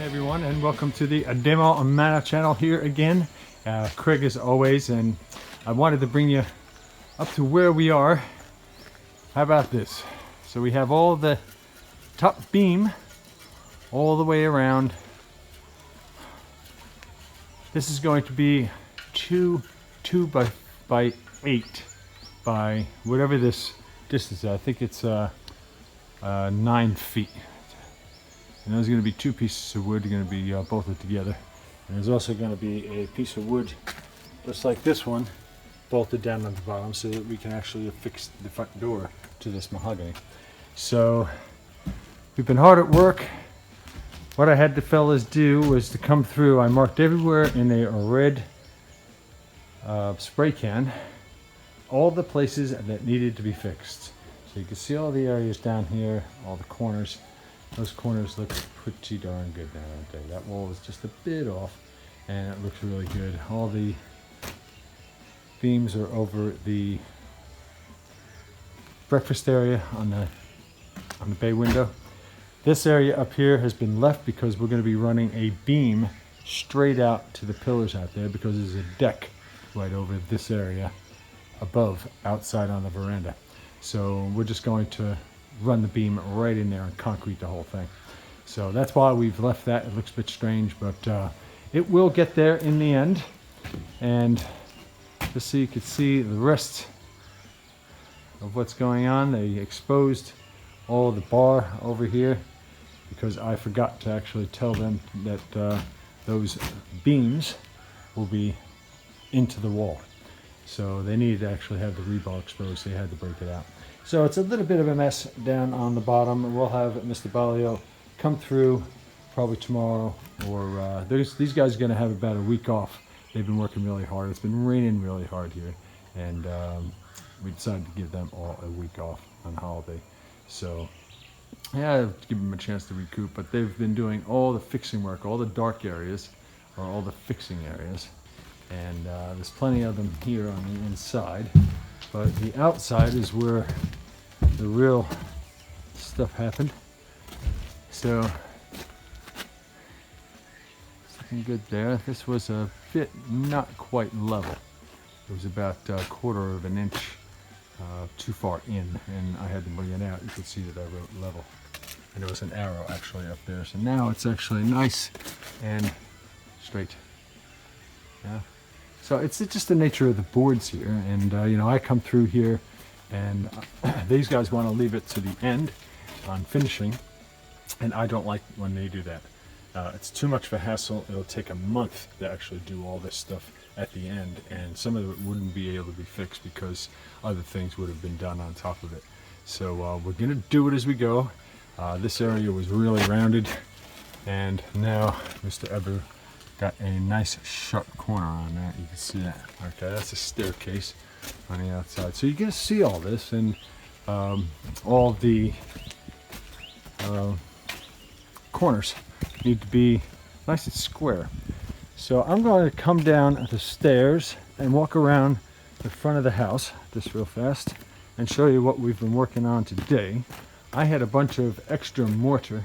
Everyone, and welcome to the Ndamoh and Mannah channel here again. Craig as always, and I wanted to bring you up to where we are. How about this? So we have all the top beam all the way around. This is going to be 2 by 8 by whatever this distance is. I think it's 9 feet. And there's going to be 2 pieces of wood going to be bolted together. And there's also going to be a piece of wood just like this one bolted down on the bottom so that we can actually affix the front door to this mahogany. So we've been hard at work. What I had the fellas do was to come through. I marked everywhere in a red spray can all the places that needed to be fixed. So you can see all the areas down here, all the corners. Those corners look pretty darn good now, don't they? That wall is just a bit off, and it looks really good. All the beams are over the breakfast area on the bay window. This area up here has been left because we're going to be running a beam straight out to the pillars out there because there's a deck right over this area above, outside on the veranda. So we're just going to run the beam right in there and concrete the whole thing. So that's why we've left that. It looks a bit strange, but it will get there in the end. And just so you can see the rest of what's going on, they exposed all the bar over here because I forgot to actually tell them that those beams will be into the wall. So they needed to actually have the rebar exposed, so they had to break it out. So it's a little bit of a mess down on the bottom. We'll have Mr. Balio come through probably tomorrow, or these guys are going to have about a week off. They've been working really hard. It's been raining really hard here, and we decided to give them all a week off on holiday. So yeah, give them a chance to recoup, but they've been doing all the fixing work. All the dark areas are all the fixing areas, and there's plenty of them here on the inside, but the outside is where the real stuff happened. So it's looking good there. This was a bit not quite level. It was about a quarter of an inch too far in, and I had to bring it out. You could see that I wrote level, and there was an arrow actually up there. So now it's actually nice and straight. Yeah. So it's just the nature of the boards here, and you know, I come through here, and these guys want to leave it to the end on finishing, and I don't like when they do that. It's too much of a hassle. It'll take a month to actually do all this stuff at the end, and some of it wouldn't be able to be fixed because other things would have been done on top of it. So we're going to do it as we go. This area was really rounded, and now Mr. Eber got a nice sharp corner on that. You can see that. Okay, that's a staircase on the outside. So you're going to see all this, and all the corners need to be nice and square. So I'm going to come down the stairs and walk around the front of the house just real fast and show you what we've been working on today. I had a bunch of extra mortar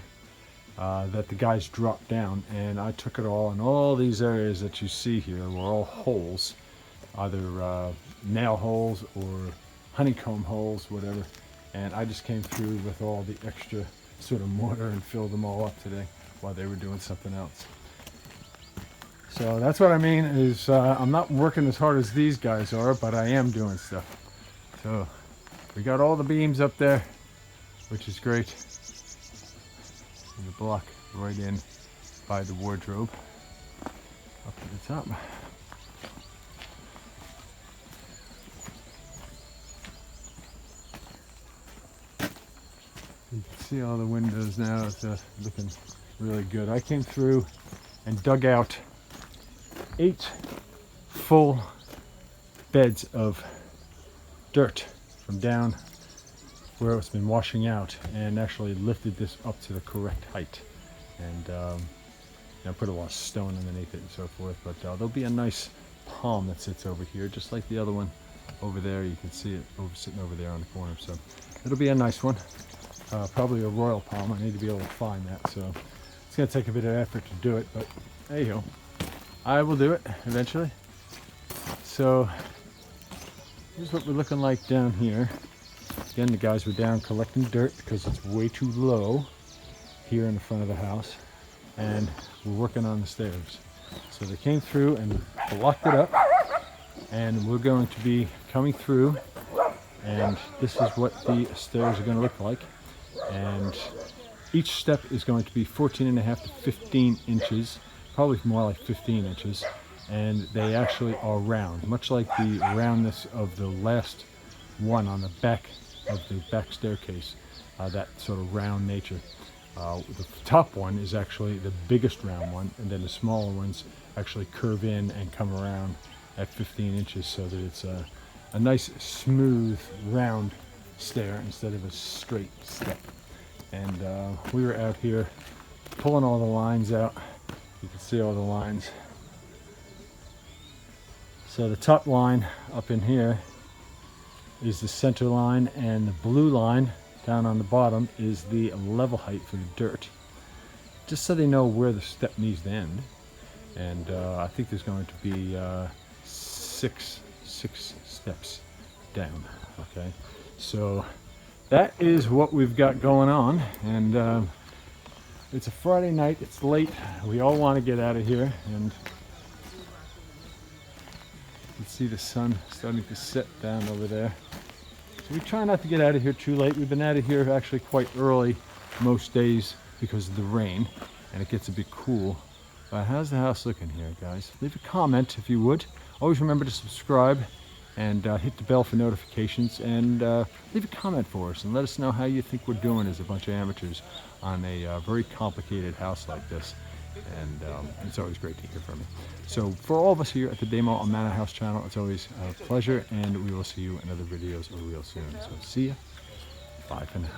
that the guys dropped down, and I took it all, and all these areas that you see here were all holes, either nail holes or honeycomb holes, whatever, and I just came through with all the extra sort of mortar and filled them all up today while they were doing something else. So that's what I mean is I'm not working as hard as these guys are, but I am doing stuff. So we got all the beams up there, which is great. And the block right in by the wardrobe up to the top. You can see all the windows now. It's looking really good. I came through and dug out 8 full beds of dirt from down where it's been washing out, and actually lifted this up to the correct height, and put a lot of stone underneath it and so forth. But there'll be a nice palm that sits over here, just like the other one over there. You can see it sitting over there on the corner, so it'll be a nice one. Probably a royal palm. I need to be able to find that, so It's gonna take a bit of effort to do it, but there you go. I will do it eventually. So here's what we're looking like down here. Again, the guys were down collecting dirt because it's way too low here in the front of the house, and we're working on the stairs. So they came through and blocked it up, and we're going to be coming through, and this is what the stairs are going to look like. And each step is going to be 14.5 to 15 inches, probably more like 15 inches, and they actually are round, much like the roundness of the last one on the back of the back staircase, that sort of round nature. The top one is actually the biggest round one, and then the smaller ones actually curve in and come around at 15 inches, so that it's a nice smooth round stair instead of a straight step. And we were out here pulling all the lines out. You can see all the lines. So the top line up in here is the center line, and the blue line down on the bottom is the level height for the dirt, just so they know where the step needs to end. And I think there's going to be six steps down. Okay, so that is what we've got going on, and it's a Friday night, it's late, we all want to get out of here, and you can see the sun starting to set down over there. So we try not to get out of here too late. We've been out of here actually quite early most days because of the rain, and it gets a bit cool. But how's the house looking here, guys? Leave a comment if you would. Always remember to subscribe and hit the bell for notifications, and leave a comment for us and let us know how you think we're doing as a bunch of amateurs on a very complicated house like this. And it's always great to hear from you. So for all of us here at the Ndamoh on Mannah House channel, it's always a pleasure, and we will see you in other videos real soon. So see ya. Bye for now.